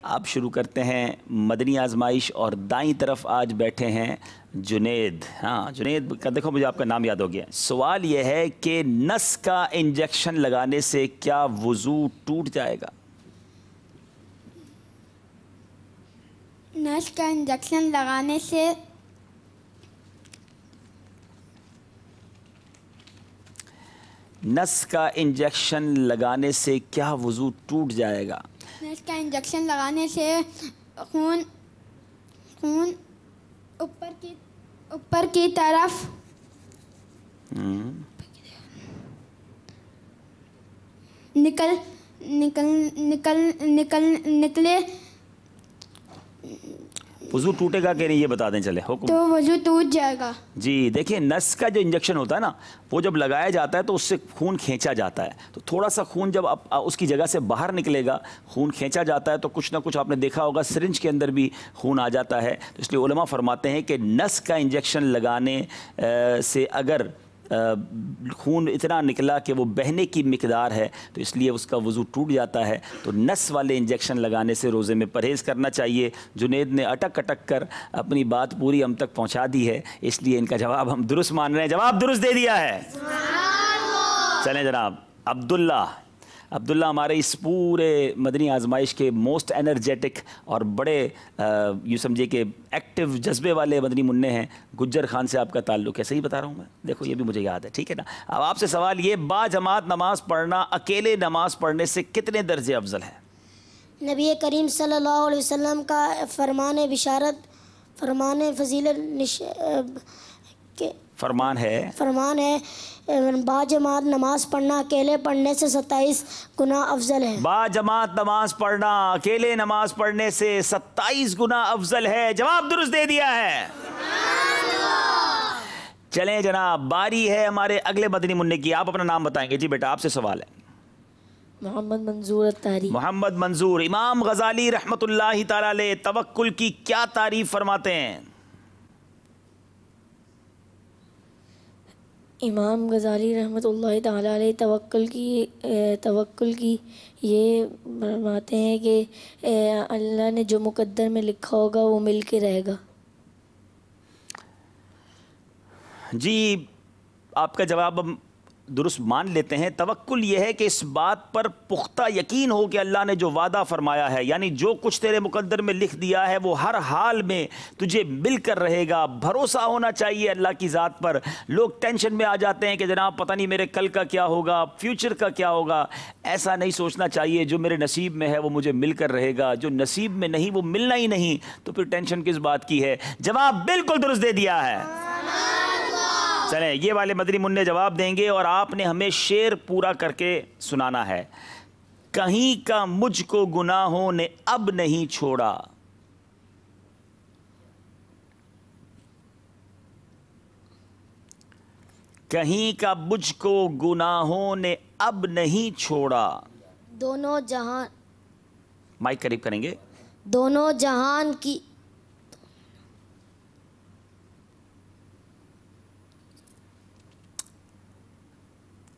आप शुरू करते हैं मदनी आजमाइश और दाईं तरफ आज बैठे हैं जुनेद। हाँ जुनेद का देखो मुझे आपका नाम याद हो गया। सवाल यह है कि नस का इंजेक्शन लगाने से क्या वुज़ू टूट जाएगा? नस का इंजेक्शन लगाने से नस का इंजेक्शन लगाने से क्या वुज़ू टूट जाएगा? नस का इंजेक्शन लगाने से खून खून ऊपर की तरफ निकले वुज़ू टूटेगा कि नहीं ये बता दें चले हुक्म। तो वुज़ू टूट जाएगा। जी देखिए, नस का जो इंजेक्शन होता है ना, वो जब लगाया जाता है तो उससे खून खींचा जाता है। तो थोड़ा सा खून जब उसकी जगह से बाहर निकलेगा, खून खींचा जाता है तो कुछ ना कुछ आपने देखा होगा सिरिंज के अंदर भी खून आ जाता है। तो इसलिए उलमा फरमाते हैं कि नस का इंजेक्शन लगाने से अगर खून इतना निकला कि वो बहने की मिकदार है तो इसलिए उसका वज़ू टूट जाता है। तो नस वाले इंजेक्शन लगाने से रोज़े में परहेज़ करना चाहिए। जुनेद ने अटक अटक कर अपनी बात पूरी हम तक पहुंचा दी है, इसलिए इनका जवाब हम दुरुस्त मान रहे हैं। जवाब दुरुस्त दे दिया है। चलें जनाब, अब्दुल्ला हमारे इस पूरे मदनी आजमाइश के मोस्ट एनर्जेटिक और बड़े यूँ समझिए कि एक्टिव जज्बे वाले मदनी मुन्ने हैं। गुज्जर खान से आपका ताल्लुक़ है, सही बता रहा हूँ मैं? देखो ये भी मुझे याद है, ठीक है ना। अब आपसे सवाल ये, बाजमात नमाज़ पढ़ना अकेले नमाज़ पढ़ने से कितने दर्जे अफजल है? नबी करीम सल्लल्लाहु अलैहि वसल्लम का फरमान बिशारत, फरमान फजीलत के फरमान है बाजमात नमाज पढ़ना अकेले पढ़ने से 27 गुना अफजल है। बाजमात नमाज पढ़ना अकेले नमाज पढ़ने से 27 गुना अफजल है। जवाब दुरुस्त दे दिया है। चलें जनाब, बारी है हमारे अगले मदनी मुन्ने की। आप अपना नाम बताएंगे। जी बेटा, आपसे सवाल है। मोहम्मद मंजूर अत्तारी। मोहम्मद मंजूर। इमाम गजाली रहमतुल्लाहि ताला अलैह तवक्कुल की क्या तारीफ फरमाते हैं? इमाम गजाली रहमतुल्लाहि ताला अलैह तवक्कुल की ये फरमाते हैं कि अल्लाह ने जो मुकद्दर में लिखा होगा वो मिल के रहेगा। जी आपका जवाब हम दुरुस्त मान लेते हैं। तवक्कुल यह है कि इस बात पर पुख्ता यकीन हो कि अल्लाह ने जो वादा फरमाया है, यानी जो कुछ तेरे मुकद्दर में लिख दिया है वो हर हाल में तुझे मिलकर रहेगा। भरोसा होना चाहिए अल्लाह की ज़ात पर। लोग टेंशन में आ जाते हैं कि जनाब पता नहीं मेरे कल का क्या होगा, फ्यूचर का क्या होगा। ऐसा नहीं सोचना चाहिए। जो मेरे नसीब में है वो मुझे मिलकर रहेगा, जो नसीब में नहीं वो मिलना ही नहीं, तो फिर टेंशन किस बात की है। जवाब बिल्कुल दुरुस्त दे दिया है। चलें, ये वाले मदनी मुन्ने जवाब देंगे और आपने हमें शेर पूरा करके सुनाना है। कहीं का मुझको गुनाहों ने अब नहीं छोड़ा, कहीं का मुझको गुनाहों ने अब नहीं छोड़ा। दोनों जहान, माइक करीब करेंगे। दोनों जहान की,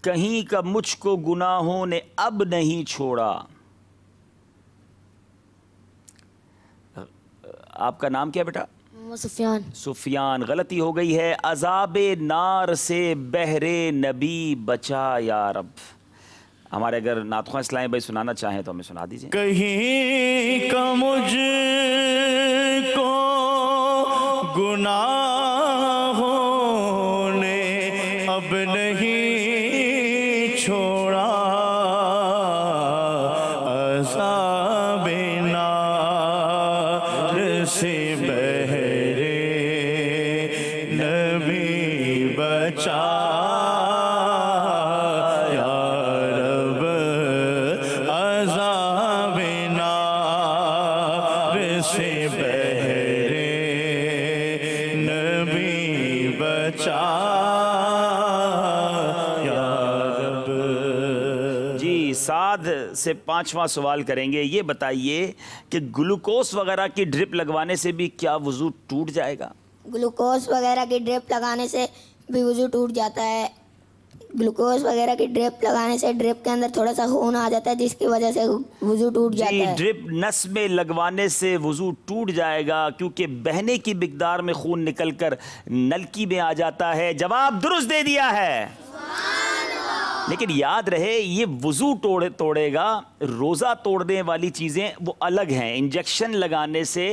कहीं का मुझको गुनाहों ने अब नहीं छोड़ा। आपका नाम क्या बेटा? सुफियान। सुफियान। गलती हो गई है। अज़ाबे नार से बहरे नबी बचा या रब। हमारे अगर नातख़्वां इस्लामी भाई सुनाना चाहें तो हमें सुना दीजिए। कहीं का मुझको गुनाहों ने अब नहीं छोड़ा, अज़ाबे नार से बहरे नबी बचा या रब, अज़ाबे नार से बहरे नबी बचा। साद से पांचवा सवाल करेंगे। ये बताइए कि ग्लूकोज वगैरह की ड्रिप लगवाने से भी क्या वज़ू टूट जाएगा? ग्लूकोज वगैरह की ड्रिप लगाने से भी वज़ू टूट जाता है। ग्लूकोज वगैरह की ड्रिप लगाने से ड्रिप के अंदर थोड़ा सा खून आ जाता है, जिसकी वजह से वुज़ू टूट जाता है। ड्रिप नस में लगवाने से वुज़ू टूट जाएगा, क्योंकि बहने की मिकदार में खून निकलकर नलकी में आ जाता है। जवाब दुरुस्त दे दिया है। लेकिन याद रहे, ये वुज़ू तोड़ेगा, रोज़ा तोड़ने वाली चीज़ें वो अलग हैं। इंजेक्शन लगाने से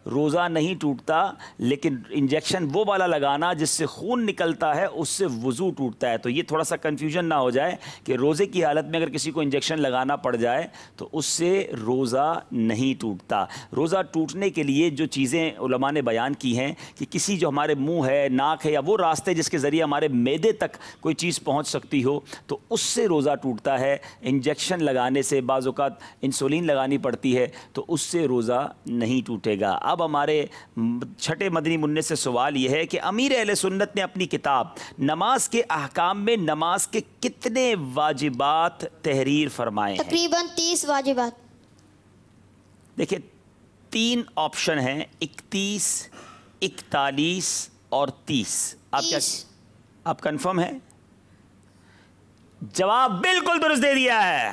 रोज़ा नहीं टूटता, लेकिन इंजेक्शन वो वाला लगाना जिससे खून निकलता है उससे वुज़ू टूटता है। तो ये थोड़ा सा कन्फ्यूजन ना हो जाए कि रोज़े की हालत में अगर किसी को इंजेक्शन लगाना पड़ जाए तो उससे रोज़ा नहीं टूटता। रोज़ा टूटने के लिए जो चीज़ें उलमा ने बयान की हैं कि किसी जो हमारे मुँह है, नाक है, या वो रास्ते जिसके ज़रिए हमारे मैदे तक कोई चीज़ पहुँच सकती हो, तो उससे रोज़ा टूटता है। इंजेक्शन लगाने से, बाज़ औक़ात इंसुलिन लगानी पड़ती है, तो उससे रोज़ा नहीं टूटेगा। अब हमारे छठे मदनी मुन्ने से सवाल यह है कि अमीर अहले सुन्नत ने अपनी किताब नमाज के अहकाम में नमाज के कितने वाजिबात तहरीर फरमाए हैं? तकरीबन 30 वाजिबात। देखिए 3 ऑप्शन हैं, 31, 41 और 30। आप क्या, आप कंफर्म हैं? जवाब बिल्कुल दुरुस्त दे दिया है।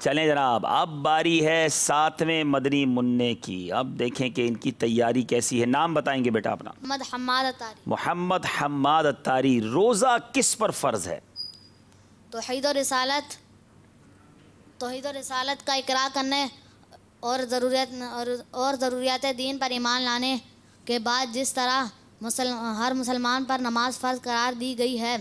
चलें जनाब, अब बारी है 7वें मदनी मुन्ने की। अब देखें कि इनकी तैयारी कैसी है। नाम बताएंगे बेटा अपना? मोहम्मद हम्माद अत्तारी। मोहम्मद हम्माद अत्तारी। रोज़ा किस पर फ़र्ज़ है? तौहीद और रिसालत का इकरार करने और ज़रूरियात दीन पर ईमान लाने के बाद जिस तरह हर मुसलमान पर नमाज फ़र्ज़ करार दी गई है,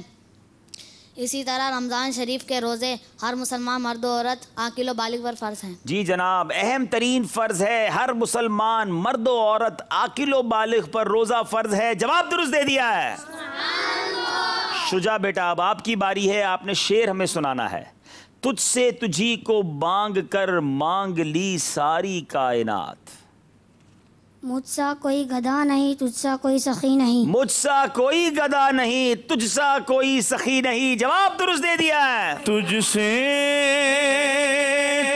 इसी तरह रमज़ान शरीफ के रोज़े हर मुसलमान मर्द और औरत आकिल व बालिग पर फ़र्ज़ हैं। जी जनाब, अहम तरीन फ़र्ज़ है। हर मुसलमान मर्द और औरत आकिल व बालिग पर रोज़ा फ़र्ज़ है। जवाब दुरुस्त दे दिया है। शुजा बेटा, अब आपकी बारी है। आपने शेर हमें सुनाना है। तुझसे तुझी को मांग कर मांग ली सारी कायनात। मुझसा कोई गधा नहीं, तुझसा कोई सखी नहीं। मुझसा कोई गधा नहीं, तुझसा कोई सखी नहीं। जवाब दुरुस्त दे दिया है। तुझसे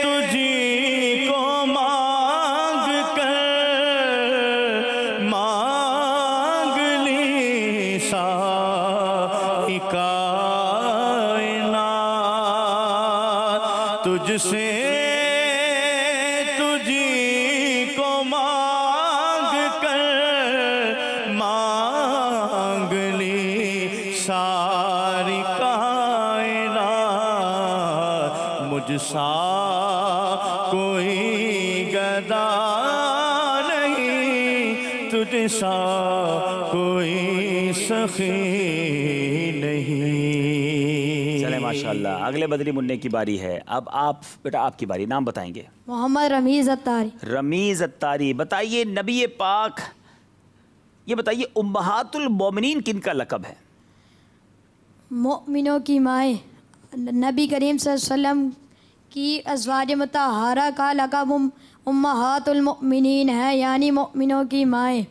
तुझी को मांग कर मांग ली सारी कायनात। तुझसे तुझी को मांग कर मांग ली सारी कायनात। मुझसा कोई गदा नहीं, तुझसा कोई सखी नहीं। चले माशाल्लाह, अगले बदरी मुन्ने की बारी है। अब आप बेटा, आपकी बारी। नाम बताएंगे? मोहम्मद रमीज़ अत्तारी। रमीज़ अत्तारी। बताइए नबी पाक, ये बताइए उम्महातुल मोमिनीन किन का लक़ब है? मोमिनों की माएँ नबी करीम सल्लल्लाहु अलैहि वसल्लम की अज़वाज मुतहहारा का लक़ब उम्महातुल मोमिनीन है, यानी मोमिनों की माएँ।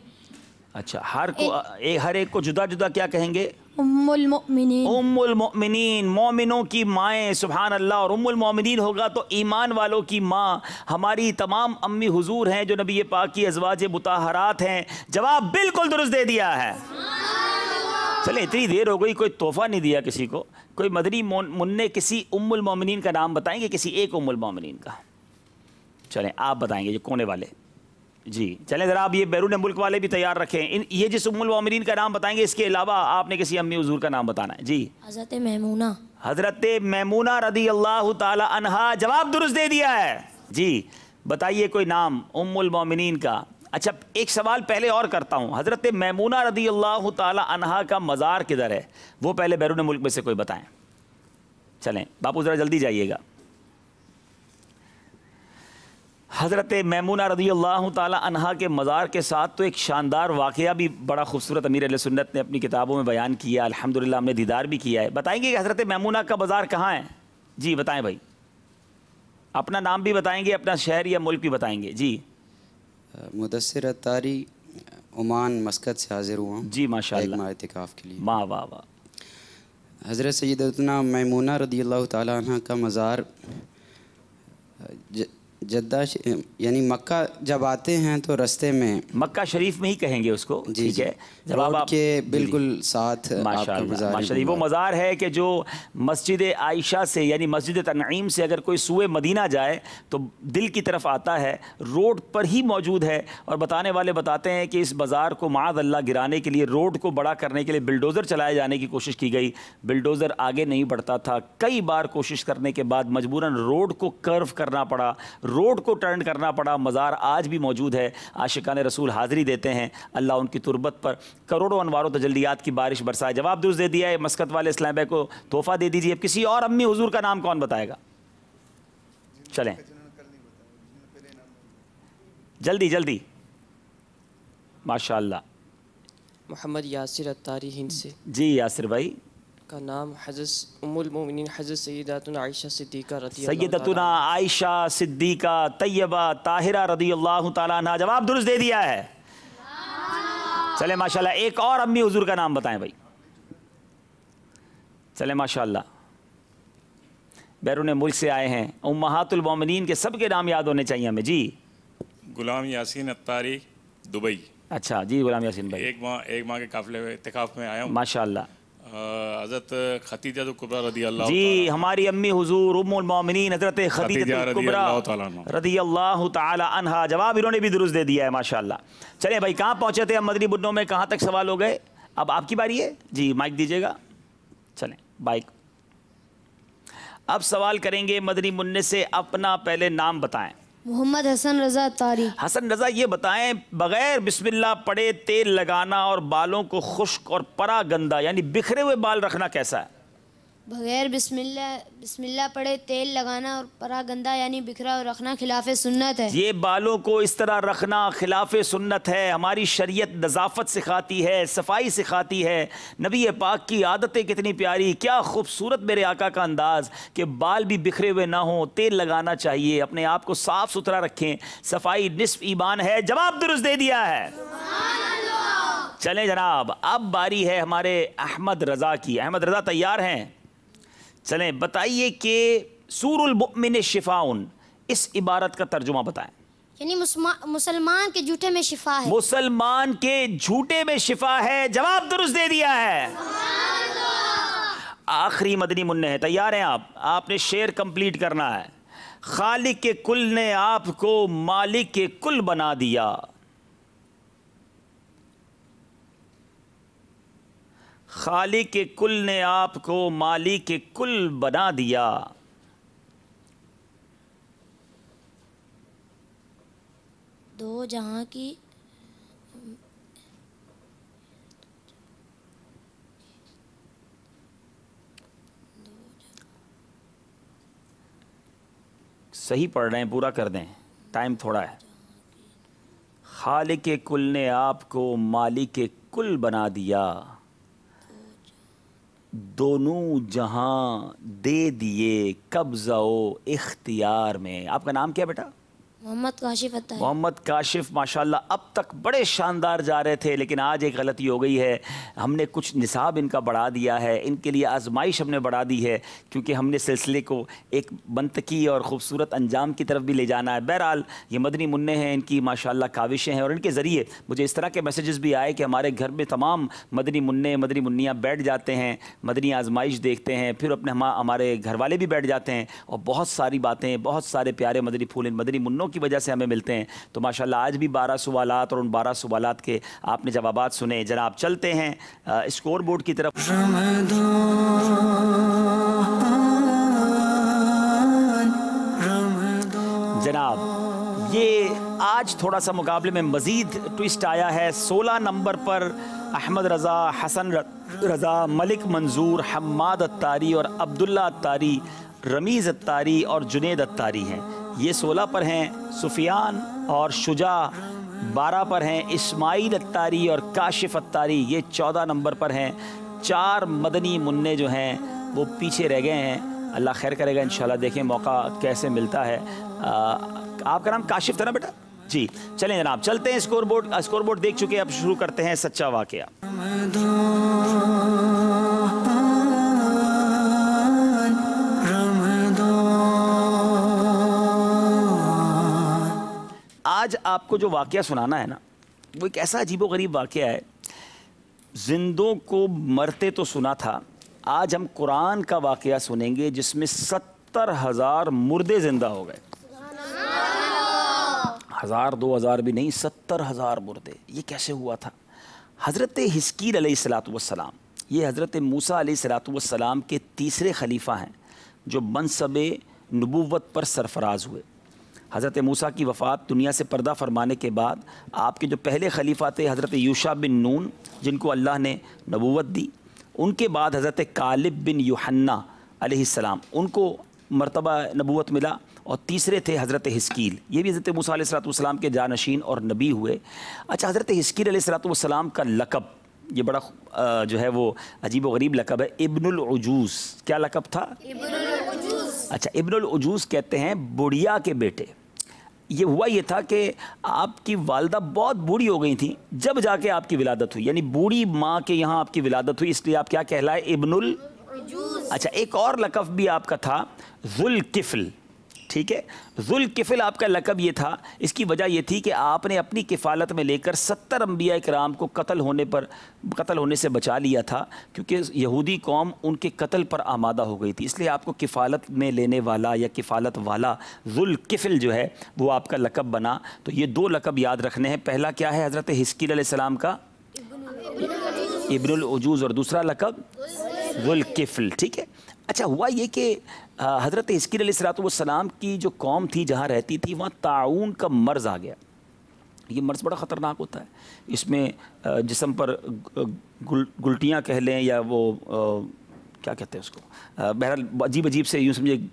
अच्छा, हर एक को जुदा जुदा क्या कहेंगे? उम्मुल मोमिनीन। उम्मुल मोमिनीन, मोमिनों की माएँ। सुभान अल्लाह। और उम्मुल मोमिनीन होगा तो ईमान वालों की माँ। हमारी तमाम अम्मी हुजूर हैं जो नबी पाक की अज़वाज मुतहहारात हैं। जवाब बिल्कुल दुरुस्त दे दिया है। चले, इतनी देर हो गई, कोई तोहफा नहीं दिया किसी को। कोई मदनी मुन्ने किसी उम्मुल मोमिनीन का नाम बताएंगे? किसी एक उम्मुल मोमिनीन का। चलें, आप बताएंगे ये कोने वाले जी। चलें ज़रा, आप ये बैरून मुल्क वाले भी तैयार रखें। ये जिस उम्मुल मोमिनीन का नाम बताएंगे, इसके अलावा आपने किसी अम्मी हुजूर का नाम बताना है जी। हज़रत मैमूना। हज़रत मैमूना रदी अल्लाह ताला अन्हा। जवाब दुरुस्त दे दिया है जी। बताइए कोई नाम उम्मुल मोमिनीन का। अच्छा, एक सवाल पहले और करता हूँ। हज़रत मैमूना रदी अल्लाह ताला अन्हा का मज़ार किधर है, वो पहले बैरून मुल्क में से कोई बताएं। चलें बापू, ज़रा जल्दी जाइएगा। हज़रत मैमूना रज़ी अल्लाह ताला अन्हा के मज़ार के साथ तो एक शानदार वाक़या भी बड़ा खूबसूरत अमीर अहले सुन्नत ने अपनी किताबों में बयान किया। अल्हम्दुलिल्लाह हमने दीदार भी किया है। बताएंगे कि हज़रत मैमूना का मज़ार कहाँ है? जी बताएं भाई। अपना नाम भी बताएंगे, अपना शहर या मुल्क भी बताएंगे जी। मुदस्सिर अत्तारी, ओमान मस्कत से हाज़िर हुआ हूँ जी। माशाअल्लाह, इतिकाफ़ के लिए। वाह वाह वाह। हज़रत सय्यदतुना मैमूना रज़ी अल्लाह ताला अन्हा का मज़ार जद्दा यानी मक्का जब आते हैं तो रास्ते में मक्का शरीफ में ही कहेंगे उसको, ठीक है। जब रोड आप के बिल्कुल साथ माशाल्लाह वो मज़ार है कि जो मस्जिद आयशा से यानी मस्जिद तनईम से अगर कोई सुए मदीना जाए तो दिल की तरफ आता है, रोड पर ही मौजूद है। और बताने वाले बताते हैं कि इस बाज़ार को माज़ अल्लाह गिराने के लिए, रोड को बड़ा करने के लिए बिल्डोज़र चलाए जाने की कोशिश की गई। बिल्डोज़र आगे नहीं बढ़ता था, कई बार कोशिश करने के बाद मजबूरन रोड को कर्व करना पड़ा, रोड को टर्न करना पड़ा। मज़ार आज भी मौजूद है। आशिकान रसूल हाज़िरी देते हैं, अल्लाह उनकी तुरबत पर करोड़ों अनवार व तजल्लियात की बारिश बरसाए। जवाब दुरुस्त दे दिया है, मस्कत वाले इस्लाम भाई को तोहफ़ा दे दीजिए। अब किसी और अम्मी हुजूर का नाम कौन बताएगा? चलें जल्दी जल्दी, माशाअल्लाह। मोहम्मद यासिर अत्तारी हिंद से। जी यासिर भाई का नाम हज़रत उम्मुल मोमिनीन हज़रत सैयदतुना आयशा सिद्दीक़ा सैयदतुना आयशा सिद्दीक़ा तैयबा ताहिरा रज़ियल्लाहु ताला अन्हा। जवाब दुरुस्त दे दिया है। चले माशाल्लाह। एक और अम्मी हुजूर का नाम बताएं भाई। चले माशाल्लाह, बैरून मुल्क से आए हैं, उम्महातुल मोमिनीन के सबके नाम याद होने चाहिए हमें। जी गुलाम यासीन अत्तारी दुबई। अच्छा जी गुलाम यासीन भाई। एक माह के काफिले में इत्तिकाफ में आया हूँ माशाल्लाह। हज़रत खदीजा कुबरा रदी अल्लाह जी हमारी अम्मी हुजूर उम्मुल मोमिनीन हज़रत खदीजा कुबरा रदी अल्लाह ताला अन्हा। जवाब इन्होंने भी दुरुस्त दे दिया है माशाल्लाह। चलें भाई, कहाँ पहुँचे थे हम मदनी बुन्नों में, कहाँ तक सवाल हो गए? अब आपकी बारी है जी, माइक दीजिएगा। चलें बाइक, अब सवाल करेंगे मदनी मुन्ने से। अपना पहले नाम बताएं। मोहम्मद हसन रज़ा अत्तारी। हसन रज़ा, ये बताएं बग़ैर बिस्मिल्लाह पढ़े तेल लगाना और बालों को खुश्क और परा गंदा यानी बिखरे हुए बाल रखना कैसा है? बगैर बिस्मिल्लाह पढ़े तेल लगाना और परा गंदा यानी बिखरा और रखना खिलाफ़े सुन्नत है। ये बालों को इस तरह रखना खिलाफ़े सुन्नत है। हमारी शरीयत नज़ाफ़त सिखाती है, सफाई सिखाती है। नबी पाक की आदतें कितनी प्यारी, क्या खूबसूरत मेरे आका का अंदाज़ कि बाल भी बिखरे हुए ना हो, तेल लगाना चाहिए, अपने आप को साफ़ सुथरा रखें। सफाई निस्फ ईमान है। जवाब दुरुस्त दे दिया है। चलें जनाब, अब बारी है हमारे अहमद रज़ा की। अहमद रज़ा तैयार हैं? चलें बताइए कि सूरुल मुमिन शिफाउन, इस इबारत का तर्जुमा बताएं। यानी मुसलमान के झूठे में शिफा है। मुसलमान के झूठे में शिफा है। जवाब दुरुस्त दे दिया है। आखिरी मदनी मुन्ने है, तैयार हैं आप? आपने शेर कंप्लीट करना है। खालिक के कुल ने आपको मालिक के कुल बना दिया। खालिक के कुल ने आपको मालिक के कुल बना दिया। दो जहां की सही पढ़ रहे हैं, पूरा कर दें, टाइम थोड़ा है। खालिक के कुल ने आपको मालिक के कुल बना दिया, दोनों जहां दे दिए कब्ज़ो इख्तियार में। आपका नाम क्या बेटा? मोहम्मद काशिफ अत्तारी। मोहम्मद काशिफ माशाल्लाह। अब तक बड़े शानदार जा रहे थे, लेकिन आज एक गलती हो गई है। हमने कुछ निसाब इनका बढ़ा दिया है, इनके लिए आजमाइश हमने बढ़ा दी है, क्योंकि हमने सिलसिले को एक मंतकी और ख़ूबसूरत अंजाम की तरफ भी ले जाना है। बहरहाल ये मदनी मुन्ने हैं, इनकी माशाल्लाह काविशें हैं, और इनके ज़रिए मुझे इस तरह के मैसेजेस भी आए कि हमारे घर में तमाम मदनी मुन्ने मदनी मुन्नियाँ बैठ जाते हैं, मदनी आजमाइश देखते हैं, फिर अपने हमारे घर वाले भी बैठ जाते हैं, और बहुत सारी बातें, बहुत सारे प्यारे मदनी फूल इन मदनी मुन्नों की वजह से हमें मिलते हैं। तो माशाल्लाह आज भी 12 सवालात, और उन 12 सवालात के आपने जवाबात सुने। जनाब चलते हैं स्कोर बोर्ड की तरफ। जनाब ये आज थोड़ा सा मुकाबले में मज़ीद ट्विस्ट आया है। 16 नंबर पर अहमद रज़ा, हसन रज़ा, मलिक मंजूर, हम्माद अत्तारी और अब्दुल्ला अत्तारी, रमीज़ अत्तारी और जुनेद अत्तारी हैं। ये 16 पर हैं। सुफियान और शुजा 12 पर हैं। इस्माइल अत्तारी और काशिफ अत्तारी ये 14 नंबर पर हैं। 4 मदनी मुन्ने जो हैं वो पीछे रह गए हैं। अल्लाह खैर करेगा इंशाल्लाह, देखें मौका कैसे मिलता है। आपका नाम काशिफ था ना बेटा? जी चलें जनाब, चलते हैं स्कोर बोर्ड देख चुके हैं, अब शुरू करते हैं सच्चा वाक़या। आज आपको जो वाक़या सुनाना है ना, वो एक ऐसा अजीबोगरीब वाक़या है। जिंदों को मरते तो सुना था, आज हम कुरान का वाक़या सुनेंगे जिसमें 70,000 मुर्दे ज़िंदा हो गए। 1000 2000 भी नहीं, 70,000 मुर्दे। ये कैसे हुआ था? हज़रत हिस्कील अलैहिस्सलाम, ये हज़रत मूसा अलैहिस्सलाम के तीसरे खलीफा हैं जो मनसबे नबूवत पर सरफराज हुए। हज़रत मूसा की वफ़ात दुनिया से पर्दा फरमाने के बाद आपके जो पहले खलीफा थे हज़रत यूशा बिन नून, जिनको अल्लाह ने नबूवत दी, उनके बाद हज़रत कालिब बिन यूहन्ना अलैहिस्सलाम, उनको मर्तबा नबूवत मिला, और तीसरे थे हज़रत हिस्कील, ये भी हज़रत मूसा अलैहिस्सलाम के जानशीन और नबी हुए। अच्छा, हज़रत हिस्कील अलैहिस्सलाम का लक़ब, ये बड़ा जो है वो अजीब व गरीब लक़ब है, इब्नुल उजूज़। क्या लक़ब था? इब्नुल उजूज़। अच्छा, इब्नुल उजूज़ कहते हैं बुढ़िया के बेटे। ये हुआ ये था कि आपकी वालदा बहुत बूढ़ी हो गई थी जब जाके आपकी विलादत हुई, यानी बूढ़ी माँ के यहाँ आपकी विलादत हुई, इसलिए आप क्या कहलाए? इब्नुल उजूज़। अच्छा, एक और लक़ब भी आपका था ज़ुल्किफ़्ल, ठीक है। ज़ुल्किफ़्ल आपका लक़ब ये था, इसकी वजह ये थी कि आपने अपनी किफ़ालत में लेकर 70 अंबिया इकराम को कत्ल होने से बचा लिया था, क्योंकि यहूदी कौम उनके कत्ल पर आमादा हो गई थी, इसलिए आपको किफ़ालत में लेने वाला या किफ़ालत वाला ज़ुल्किफ़्ल जो है वो आपका लक़ब बना। तो ये 2 लक़ब याद रखने हैं। पहला क्या है? हज़रत हिस्कील अलैहिस्सलाम का इब्नुल उजूज़, और दूसरा लक़ब ज़ुल्किफ़्ल, ठीक है। अच्छा, हुआ ये कि हज़रत हिस्कील अलैहिस्सलाम की जो कौम थी, जहाँ रहती थी, वहाँ ताउन का मर्ज़ आ गया। ये मर्ज़ बड़ा ख़तरनाक होता है, इसमें जिस्म पर गुल्टियाँ कह लें या वो क्या कहते हैं उसको, बहरहाल अजीब अजीब से यूँ समझे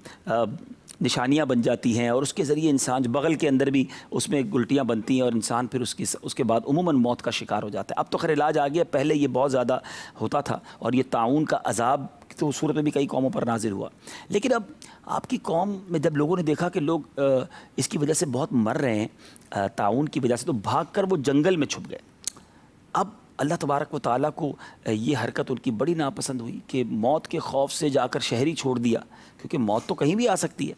निशानियाँ बन जाती हैं, और उसके ज़रिए इंसान बगल के अंदर भी उसमें गुल्टियाँ बनती हैं और इंसान फिर उसके बाद उमूमन मौत का शिकार हो जाता है। अब तो खैर इलाज आ गया, पहले ये बहुत ज़्यादा होता था, और ये ताउन का अज़ाब तो सूरत में भी कई कौमों पर नाजिल हुआ। लेकिन अब आपकी कौम में जब लोगों ने देखा कि लोग इसकी वजह से बहुत मर रहे हैं, ताउन की वजह से, तो भाग कर वो जंगल में छुप गए। अब अल्लाह तबारक व तआला को ये हरकत उनकी बड़ी नापसंद हुई कि मौत के खौफ से जाकर शहर ही छोड़ दिया, क्योंकि मौत तो कहीं भी आ सकती है।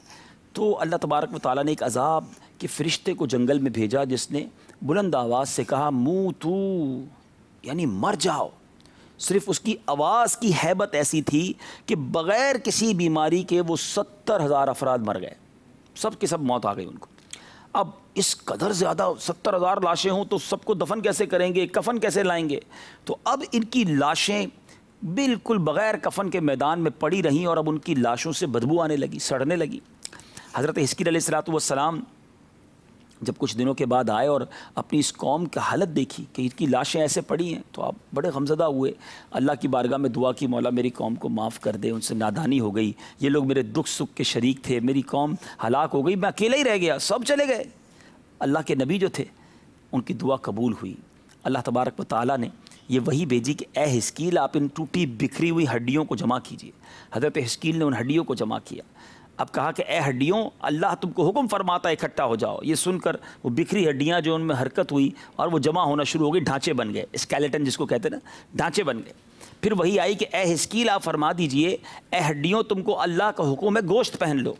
तो अल्लाह तबारक व तआला ने एक अज़ाब के फ़रिश्ते को जंगल में भेजा, जिसने बुलंद आवाज़ से कहा, मूतू, यानी मर जाओ। सिर्फ उसकी आवाज़ की हैबत ऐसी थी कि बग़ैर किसी बीमारी के वो 70,000 अफराद मर गए, सब के सब मौत आ गई उनको। अब इस कदर ज़्यादा 70,000 लाशें हों तो सबको दफन कैसे करेंगे, कफन कैसे लाएंगे? तो अब इनकी लाशें बिल्कुल बग़ैर कफन के मैदान में पड़ी रहीं, और अब उनकी लाशों से बदबू आने लगी, सड़ने लगी। हज़रत हिस्कील अलैहिस्सलाम जब कुछ दिनों के बाद आए और अपनी इस कौम की हालत देखी कि इनकी लाशें ऐसे पड़ी हैं, तो आप बड़े गमज़दा हुए। अल्लाह की बारगाह में दुआ की, मौला मेरी कौम को माफ़ कर दे, उनसे नादानी हो गई, ये लोग मेरे दुख सुख के शरीक थे, मेरी कौम हलाक हो गई, मैं अकेला ही रह गया, सब चले गए। अल्लाह के नबी जो थे उनकी दुआ कबूल हुई। अल्लाह तबारक व तआला ने ये वही भेजी कि ए हिस्कील, आप इन टूटी बिखरी हुई हड्डियों को जमा कीजिए। हज़रत हिस्कील ने उन हड्डियों को जमा किया। अब कहा कि ए हड्डियों, अल्लाह तुमको हुक्म फरमाता है इकट्ठा हो जाओ। ये सुनकर वो बिखरी हड्डियाँ जो उनमें हरकत हुई और वो जमा होना शुरू हो गई, ढांचे बन गए, स्केलेटन जिसको कहते हैं ना, ढांचे बन गए। फिर वही आई कि ए हिस्कील, आप फरमा दीजिए, ए हड्डियों, तुमको अल्लाह का हुक्म है, गोश्त पहन लो।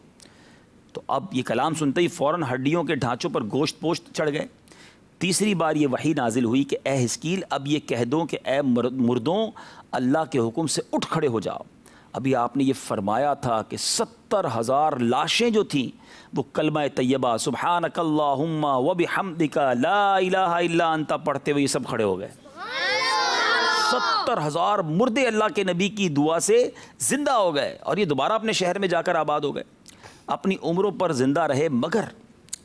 तो अब ये कलाम सुनते ही फ़ौरन हड्डियों के ढांचों पर गोश्त पोश्त चढ़ गए। तीसरी बार ये वही नाजिल हुई कि ए हिस्कील, अब ये कह दो कि ए मुर्दों, अल्लाह के हुक्म से उठ खड़े हो जाओ। अभी आपने ये फरमाया था कि 70,000 लाशें जो थीं वो कलमा तैयबा सुब्हानकल्लाहुम्मा व बिहम्दिका ला इलाहा इल्ला अंता पढ़ते हुए ये सब खड़े हो गए। 70,000 मुर्दे अल्लाह के नबी की दुआ से ज़िंदा हो गए, और ये दोबारा अपने शहर में जाकर आबाद हो गए, अपनी उम्रों पर ज़िंदा रहे। मगर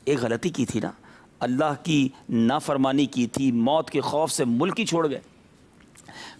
एक गलती की थी ना, अल्लाह की नाफरमानी की थी, मौत के खौफ से मुल्क ही छोड़ गए।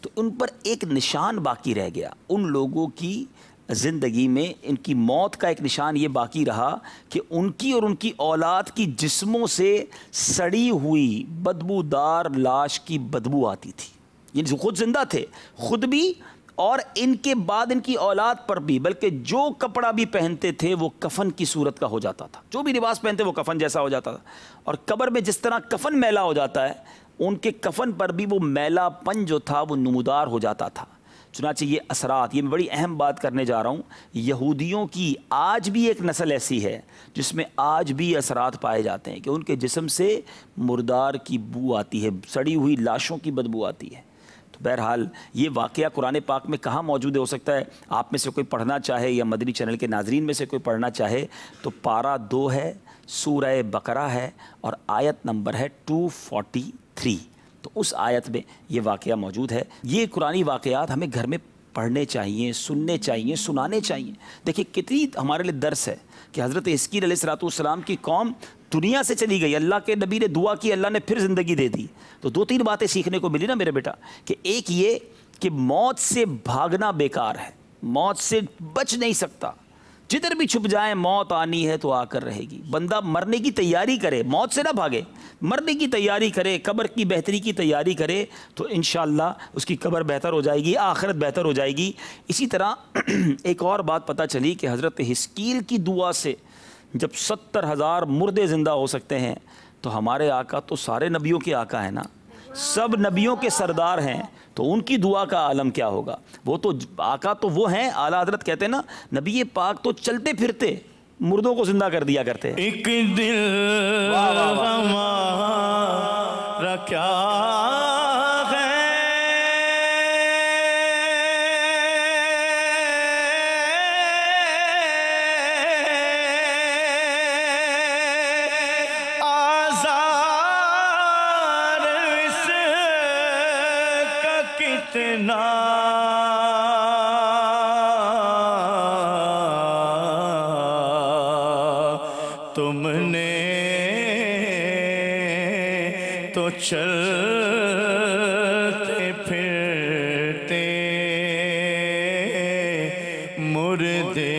तो उन पर एक निशान बाकी रह गया। उन लोगों की ज़िंदगी में इनकी मौत का एक निशान ये बाकी रहा कि उनकी और उनकी औलाद की जिस्मों से सड़ी हुई बदबूदार लाश की बदबू आती थी। ये खुद ज़िंदा थे, खुद भी, और इनके बाद इनकी औलाद पर भी, बल्कि जो कपड़ा भी पहनते थे वो कफन की सूरत का हो जाता था। जो भी लिबास पहनते वो कफन जैसा हो जाता था। और कब्र में जिस तरह कफन मैला हो जाता है, उनके कफन पर भी वो मैलापन जो था वो नमूदार हो जाता था। चुनांचे ये असरात, ये मैं बड़ी अहम बात करने जा रहा हूँ। यहूदियों की आज भी एक नस्ल ऐसी है जिसमें आज भी असरात पाए जाते हैं कि उनके जिस्म से मुर्दार की बू आती है, सड़ी हुई लाशों की बदबू आती है। तो बहरहाल ये वाक़या कुरान पाक में कहाँ मौजूद हो सकता है? आप में से कोई पढ़ना चाहे या मदनी चैनल के नाजरीन में से कोई पढ़ना चाहे तो पारा 2 है, सूरह बकरा है और आयत नंबर है 243। तो उस आयत में ये वाक़या मौजूद है। ये कुरानी वाक़यात हमें घर में पढ़ने चाहिए, सुनने चाहिए, सुनाने चाहिए। देखिए कितनी हमारे लिए दर्स है कि हज़रत हिस्कील अलैहिस्सलाम की कौम दुनिया से चली गई, अल्लाह के नबी ने दुआ की, अल्लाह ने फिर ज़िंदगी दे दी। तो 2-3 बातें सीखने को मिली ना मेरे बेटा, कि एक ये कि मौत से भागना बेकार है, मौत से बच नहीं सकता। जिधर भी छुप जाए मौत आनी है तो आकर रहेगी। बंदा मरने की तैयारी करे, मौत से ना भागे, मरने की तैयारी करे, कब्र की बेहतरी की तैयारी करे तो इंशाअल्लाह उसकी कब्र बेहतर हो जाएगी, आखिरत बेहतर हो जाएगी। इसी तरह एक और बात पता चली कि हज़रत हिस्कील की दुआ से जब 70,000 मुर्दे ज़िंदा हो सकते हैं तो हमारे आका तो सारे नबियों के आका हैं ना, सब नबियों के सरदार हैं, तो उनकी दुआ का आलम क्या होगा? वो तो आका तो वो हैं, आला हज़रत कहते हैं ना, नबी पाक तो चलते फिरते मुर्दों को जिंदा कर दिया करते हैं। एक दिल हमारा क्या तुमने तो चलते फिरते मुर्दे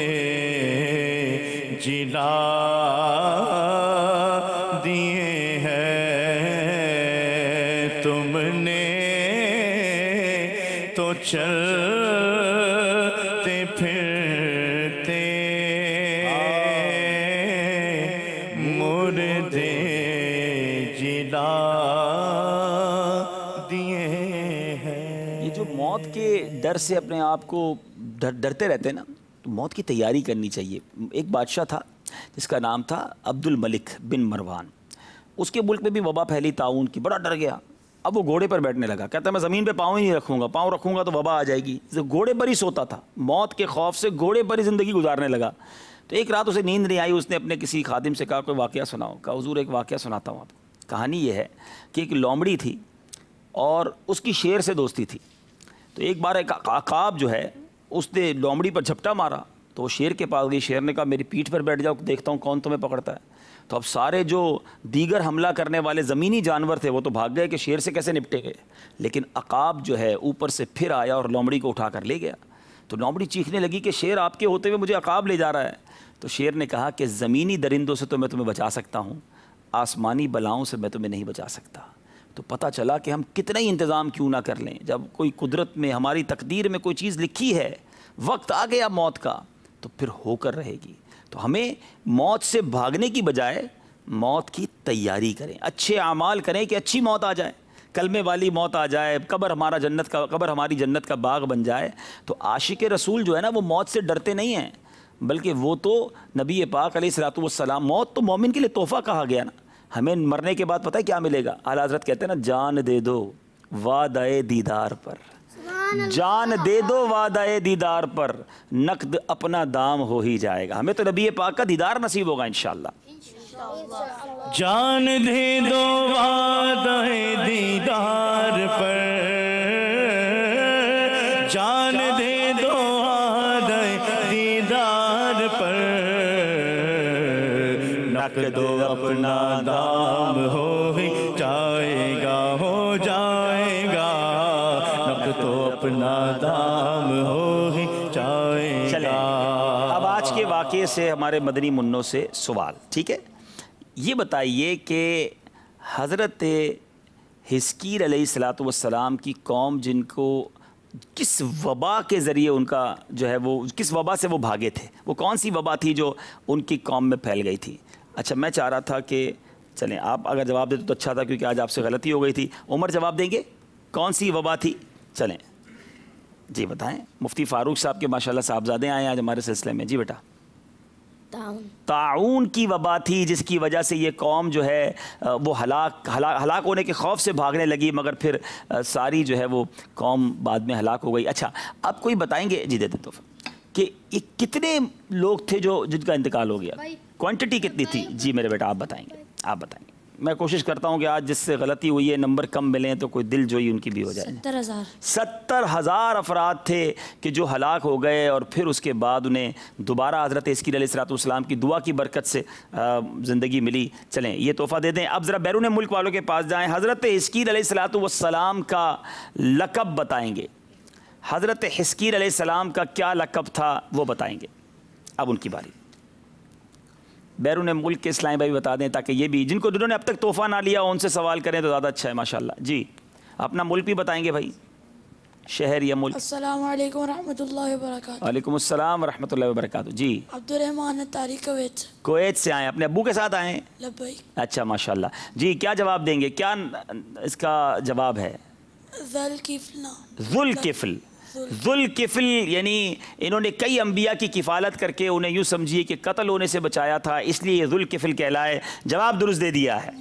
जिला दिए हैं, तुमने तो चलते फिरते मुर्दे जिला दिए हैं। ये जो मौत के डर से अपने आप को डरते रहते हैं ना, तो मौत की तैयारी करनी चाहिए। एक बादशाह था जिसका नाम था अब्दुल मलिक बिन मरवान। उसके मुल्क में भी वबा फैली ताउन की, बड़ा डर गया। अब वो घोड़े पर बैठने लगा, कहता मैं ज़मीन पे पाँव ही नहीं रखूँगा, पाँव रखूँगा तो वबा आ जाएगी। घोड़े पर ही सोता था, मौत के खौफ से घोड़े पर ही ज़िंदगी गुजारने लगा। तो एक रात उसे नींद नहीं आई, उसने अपने किसी खादिम से कहा कोई वाक़या सुनाओ। कहा हुज़ूर एक वाक़या सुनाता हूँ आपको। कहानी ये है कि एक लोमड़ी थी और उसकी शेर से दोस्ती थी। तो एक बार एक अकाब जो है उसने लोमड़ी पर झपटा मारा, तो वो शेर के पास गई। शेर ने कहा मेरी पीठ पर बैठ जाओ, देखता हूँ कौन तुम्हें पकड़ता है। तो अब सारे जो दीगर हमला करने वाले ज़मीनी जानवर थे वो तो भाग गए कि शेर से कैसे निपटे गए, लेकिन अकाब जो है ऊपर से फिर आया और लोमड़ी को उठा कर ले गया। तो लोमड़ी चीखने लगी कि शेर आपके होते हुए मुझे अकाब ले जा रहा है। तो शेर ने कहा कि ज़मीनी दरिंदों से तो मैं तुम्हें बचा सकता हूँ, आसमानी बलाओं से मैं तुम्हें नहीं बचा सकता। तो पता चला कि हम कितना ही इंतज़ाम क्यों ना कर लें, जब कोई कुदरत में हमारी तकदीर में कोई चीज़ लिखी है, वक्त आ गया मौत का, तो फिर होकर रहेगी। तो हमें मौत से भागने की बजाय मौत की तैयारी करें, अच्छे आमाल करें कि अच्छी मौत आ जाए, कलमे वाली मौत आ जाए, कब्र हमारी जन्नत का बाग बन जाए। तो आशिक रसूल जो है ना वो मौत से डरते नहीं हैं, बल्कि वो तो नबी पाक अलैहिस्सलातु वस्सलाम, मौत तो मोमिन के लिए तोहफ़ा कहा गया ना। हमें मरने के बाद पता है क्या मिलेगा? आला हज़रत कहते हैं ना, जान दे दो वादाए दीदार पर, जान दे दो वादाए दीदार पर, नकद अपना दाम हो ही जाएगा। हमें तो नबी पाक का दीदार नसीब होगा इंशाअल्लाह। जान दे दो वादाए दीदार पर, जान दे दो वादाए दीदार पर, नकद अपना दाम हो ही जाएगा, हो जाएगा, नकद तो अपना दाम हो ही जाएगा। चलें अब आज के वाक़े से हमारे मदनी मुन्नों से सवाल, ठीक है? ये बताइए कि हज़रत हिस्कील अलैहिस्सलातु वस्सलाम की कौम, जिनको किस वबा के ज़रिए उनका जो है वो किस वबा से वो भागे थे, वो कौन सी वबा थी जो उनकी कौम में फैल गई थी? अच्छा, मैं चाह रहा था कि चलें आप अगर जवाब देते तो अच्छा था, क्योंकि आज आपसे गलती हो गई थी। उमर जवाब देंगे कौन सी वबा थी? चलें जी बताएं। मुफ्ती फारूक साहब के माशाल्लाह साहबजादे आए आज हमारे सिलसिले में। जी बेटा। ताउन की वबा थी जिसकी वजह से ये कौम जो है वो हलाक होने के खौफ से भागने लगी, मगर फिर सारी जो है वो कौम बाद में हलाक हो गई। अच्छा, अब कोई बताएंगे, जी देते तो, कि ये कितने लोग थे जो जिनका इंतकाल हो गया, क्वांटिटी कितनी थी? जी मेरे बेटा आप बताएंगे, आप बताएंगे। मैं कोशिश करता हूँ कि आज जिससे गलती हुई है नंबर कम मिलें तो कोई दिल जोई उनकी भी हो जाए। 70,000 अफराद थे कि जो हलाक हो गए और फिर उसके बाद उन्हें दोबारा हज़रत हिस्कील अलैहिस्सलाम की दुआ की बरकत से ज़िंदगी मिली। चलें ये तोहफ़ा दे दें। अब ज़रा बैरून मुल्क वालों के पास जाएँ। हज़रत हिस्कील अलैहिस्सलाम का लक़ब बताएँगे। हज़रत हिस्कील अलैहिस्सलाम का क्या लक़ब था वो बताएँगे। अब उनकी बारी। बैरून मुल्क के इस्लामी भाई बता दें ताकि ये भी जिन्होंने अब तक तोहफ़ा ना लिया उनसे सवाल करें तो ज़्यादा अच्छा है। माशाल्लाह। जी अपना मुल्क भी बताएंगे भाई, शहर या मुल्क। अस्सलाम वालेकुम रहमतुल्लाहि व बरकातहू। वालेकुम अस्सलाम रहमतुल्लाहि व बरकातहू। जी अब्दुर्रहमान अत्तारी कुवैत से आए, अपने अब्बू के साथ आए? अच्छा माशाल्लाह। जी क्या जवाब देंगे, क्या इसका जवाब है? ज़ुल्किफ़्ल। ज़ुल्किफ़्ल यानी इन्होंने कई अम्बिया की किफ़ालत करके उन्हें यूँ समझिए कि कत्ल होने से बचाया था, इसलिए ये ज़ुल्किफ़्ल कहलाए। जवाब दुरुस्त दे दिया है।